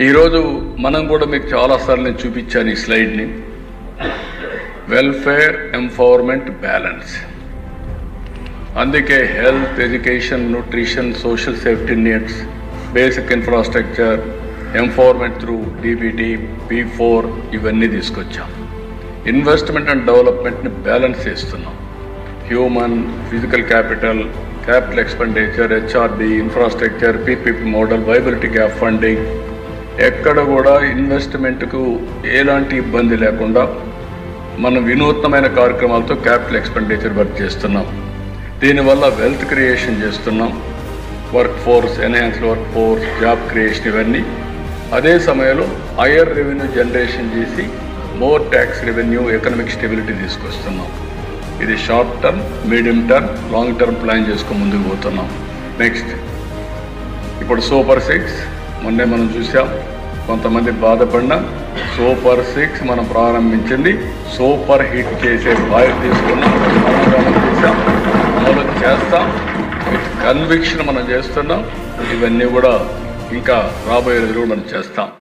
ఈరోజు మనం కూడా మీకు చాలాసార్లు నేను చూపించాను ఈ స్లైడ్ని. Welfare empowerment balance. అందుకే health, education, nutrition, social safety needs, basic infrastructure, empowerment through DBT, P4 ఇవన్నీ తీసుకొచ్చాం. ఇన్వెస్ట్మెంట్ అండ్ డెవలప్మెంట్ని బ్యాలెన్స్ చేస్తున్నాం. Human, physical capital, capital expenditure, HRD, infrastructure, PPP model, viability gap funding, ఎక్కడ కూడా ఇన్వెస్ట్మెంట్కు ఎలాంటి ఇబ్బంది లేకుండా మనం వినూత్నమైన కార్యక్రమాలతో క్యాపిటల్ ఎక్స్పెండిచర్ వర్క్ చేస్తున్నాం. దీనివల్ల వెల్త్ క్రియేషన్ చేస్తున్నాం. Work force, enhanced work force, job creation ఇవన్నీ. అదే సమయంలో హయ్యర్ రెవెన్యూ జనరేషన్ చేసి more tax revenue, economic stability తీసుకొస్తున్నాం. ఇది short term, medium term, long term plan చేసుకుని ముందుకు పోతున్నాం. నెక్స్ట్, ఇప్పుడు సూపర్ 6 మొన్నే మనం చూసాం. కొంతమంది బాధపడినా సూపర్ 6 మనం ప్రారంభించింది సూపర్ హిట్ చేసే బాధ్యత తీసుకున్నాం. చేసాం, అమలు చేస్తాం. విత్ కన్విక్షన్ మనం చేస్తున్నాం. ఇవన్నీ కూడా ఇంకా రాబోయే రోజులు మనం చేస్తాం.